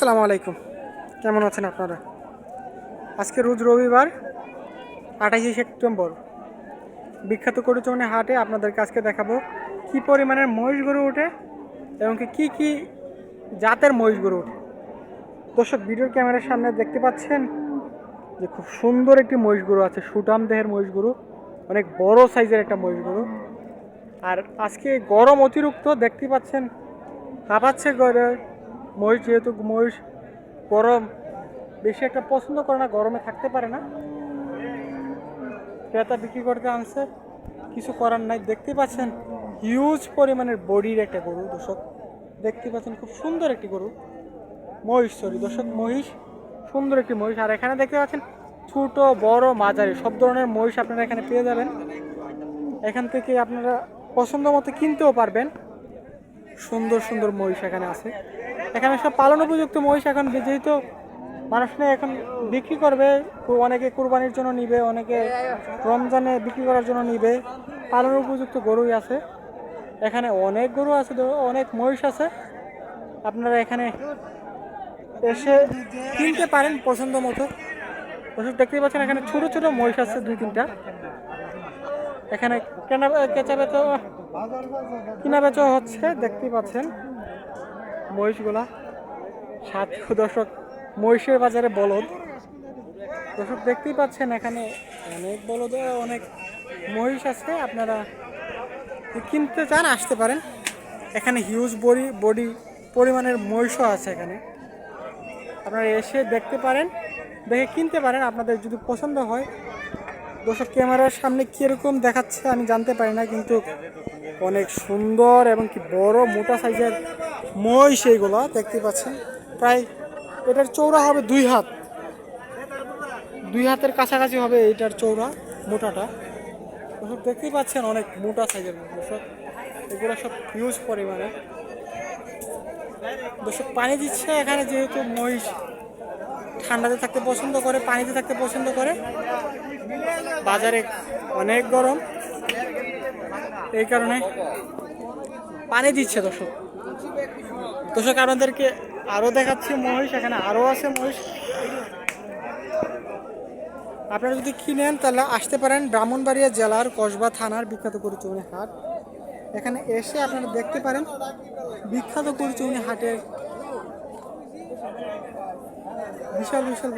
আসসালামু আলাইকুম। কেমন আছেন আপনারা? আজকে রোজ রবিবার 28শে সেপ্টেম্বর বিখ্যাত গরুচৌনি হাটে আপনাদেরকে আজকে দেখাবো কি পরিমাণের মহিষ গরু ওঠে এবং কি কি জাতের মহিষ গরু ওঠে। দর্শক, ভিডিওর ক্যামেরার সামনে দেখতে পাচ্ছেন যে খুব সুন্দর একটি মহিষ গরু আছে, সুঠাম দেহের মহিষ গরু, অনেক বড় সাইজের একটা মহিষ গরু। আর আজকে গরম অতিরিক্ত, দেখতে পাচ্ছেন হাঁপাচ্ছে মহিষ, যেহেতু মহিষ গরম বেশি একটা পছন্দ করে না, গরমে থাকতে পারে না। ক্রেতা বিক্রি করতে আনছে, কিছু করার নাই। দেখতে পাচ্ছেন হিউজ পরিমাণের বডির একটা গরু। দর্শক দেখতে পাচ্ছেন খুব সুন্দর একটি গরু, মহিষ, দর্শক মহিষ, সুন্দর একটি মহিষ। আর এখানে দেখতে পাচ্ছেন ছোট বড় মাঝারি সব ধরনের মহিষ আপনারা এখানে পেয়ে যাবেন। এখান থেকে আপনারা পছন্দ মতো কিনতেও পারবেন। সুন্দর সুন্দর মহিষ এখানে আছে। এখানে সব পালন উপযুক্ত মহিষ। এখন যেহেতু মানুষ এখন বিক্রি করবে, অনেকে কুরবানির জন্য নিবে, অনেকে রমজানে বিক্রি করার জন্য নিবে, পালন উপযুক্ত গরুই আছে এখানে। অনেক গরু আছে, অনেক মহিষ আছে, আপনারা এখানে এসে কিনতে পারেন পছন্দ মতো। দেখতে পাচ্ছেন এখানে ছোট ছোট মহিষ আছে 2-3টা। এখানে কিনা বেচা হচ্ছে, দেখতে পাচ্ছেন মহিষগুলা। দর্শক, মহিষের বাজারে বলদ। দর্শক দেখতেই পাচ্ছেন এখানে অনেক বলদ, অনেক মহিষ আছে। আপনারা কিনতে চান আসতে পারেন। এখানে হিউজ বডি পরিমাণের মহিষও আছে এখানে, আপনারা এসে দেখতে পারেন, দেখে কিনতে পারেন আপনাদের যদি পছন্দ হয়। দর্শক, ক্যামেরার সামনে কীরকম দেখাচ্ছে আমি জানতে পারি না, কিন্তু অনেক সুন্দর এবং কি বড় মোটা সাইজের মহিষ এইগুলো দেখতে পাচ্ছেন। প্রায় এটার চৌড়া হবে 2 হাতের কাছাকাছি হবে এটার চৌড়া, মোটাটা। দর্শক দেখতেই পাচ্ছেন অনেক মোটা সাইজের দর্শক, এগুলো সব হিউজ পরিমাণে। দর্শক পানি দিচ্ছে এখানে, যেহেতু মহিষ ঠান্ডাতে থাকতে পছন্দ করে, পানিতে থাকতে পছন্দ করে। বাজারে অনেক গরম, এই কারণে পানি দিচ্ছে। দর্শক আপনাদেরকে আরও দেখাচ্ছি মহিষ, এখানে আরও আছে মহিষ। আপনারা যদি কিনেন তাহলে আসতে পারেন ব্রাহ্মণবাড়িয়া জেলার কসবা থানার বিখ্যাত গরুচৌনি হাট। এখানে এসে আপনারা দেখতে পারেন বিখ্যাত গরুচৌনি হাটের বিশাল বিশাল।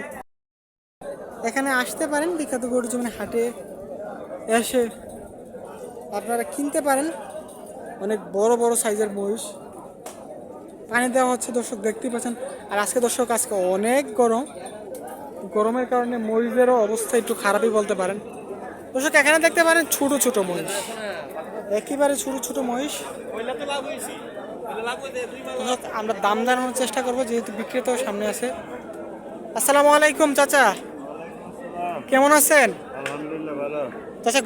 এখানে আসতে পারেন বিখ্যাত গরুচৌনি হাটে, এসে আপনারা কিনতে পারেন অনেক বড় বড় সাইজের মহিষ। পানি দেওয়া হচ্ছে দর্শক, দেখতেই পাচ্ছেন। আর আজকে অনেক গরমের কারণে মহিষেরও অবস্থা একটু খারাপই বলতে পারেন। দর্শক এখানে দেখতে পারেন ছোট ছোট মহিষ, একেবারে ছোট ছোট মহিষ। আমরা দাম জানানোর চেষ্টা করবো, যেহেতু বিক্রেতাও সামনে আছে। আসসালামু আলাইকুম চাচা, কেমন আছেন? আলহামদুলিল্লাহ ভালো। চাচা,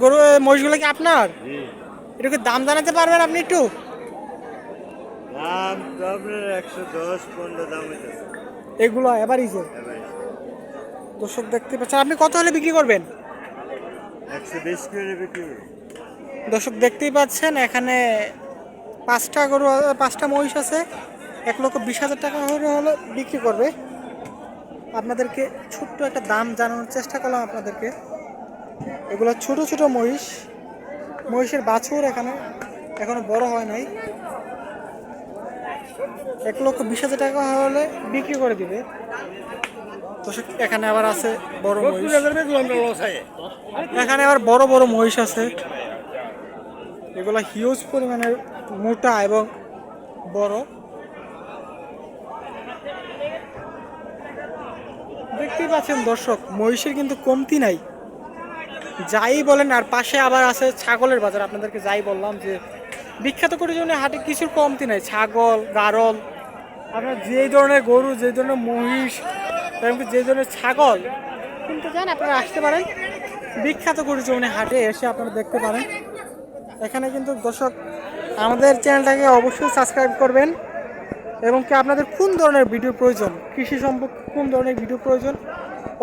মহিষগুলো কি আপনার? একটু দাম জানাতে পারবেন আপনি একটু? দাম তো আপনার 110-15 দাম হইতেছে এগুলো এভারেজে। দর্শক দেখতে পাচ্ছেন, আপনি কত হলে বিক্রি করবেন? 120 করে বিক্রি। দর্শক দেখতেই পাচ্ছেন এখানে 5টা মহিষ আছে, 1,20,000 টাকা হলে বিক্রি করবে। আপনাদেরকে ছোট্ট একটা দাম জানানোর চেষ্টা করলাম আপনাদেরকে। এগুলো ছোট ছোট মহিষের বাছুর, এখানে এখনো বড় হয় নাই। 1,20,000 টাকা হলে বিক্রি করে দিবে। দর্শক এখানে আবার আছে বড় মহিষ, এখানে আবার বড় বড় মহিষ আছে। এগুলো হিউজ পরিমাণের মোটা এবং বড়, দেখতেই পাচ্ছেন দর্শক। মহিষের কিন্তু কমতি নাই, যাই বলেন। আর পাশে আবার আছে ছাগলের বাজার। আপনাদেরকে যাই বললাম যে বিখ্যাত গরুচৌনি হাটে কিছুর কমতি নাই। ছাগল, গারল, আপনার যে ধরনের গরু, যে ধরনের মহিষ এবং যে ধরনের ছাগল কিনতে চান আপনারা আসতে পারেন বিখ্যাত গরুচৌনি হাটে, এসে আপনারা দেখতে পারেন। এখানে কিন্তু দর্শক আমাদের চ্যানেলটাকে অবশ্যই সাবস্ক্রাইব করবেন, এবং কি আপনাদের কোন ধরনের ভিডিও প্রয়োজন, কৃষি সম্পর্কে কোন ধরনের ভিডিও প্রয়োজন,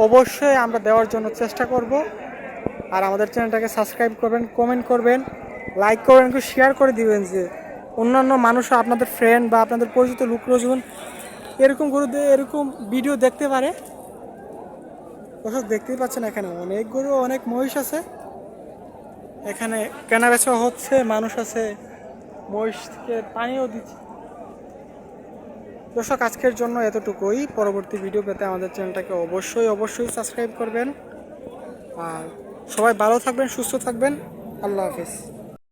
অবশ্যই আমরা দেওয়ার জন্য চেষ্টা করব। আর আমাদের চ্যানেলটাকে সাবস্ক্রাইব করবেন, কমেন্ট করবেন, লাইক করবেন, শেয়ার করে দিবেন, যে অন্যান্য মানুষও, আপনাদের ফ্রেন্ড বা আপনাদের পরিচিত লোক রয়েছেন এরকম গরু এরকম ভিডিও দেখতে পারে। দর্শক দেখতেই পাচ্ছেন এখানে অনেক গরু অনেক মহিষ আছে, এখানে কেনা বেচা হচ্ছে, মানুষ আছে, মহিষকে পানিও দিচ্ছে। দর্শক আজকের জন্য এতটুকুই। পরবর্তী ভিডিও পেতে আমাদের চ্যানেলটাকে অবশ্যই সাবস্ক্রাইব করবেন। আর সবাই ভালো থাকবেন, সুস্থ থাকবেন। আল্লাহ হাফিজ।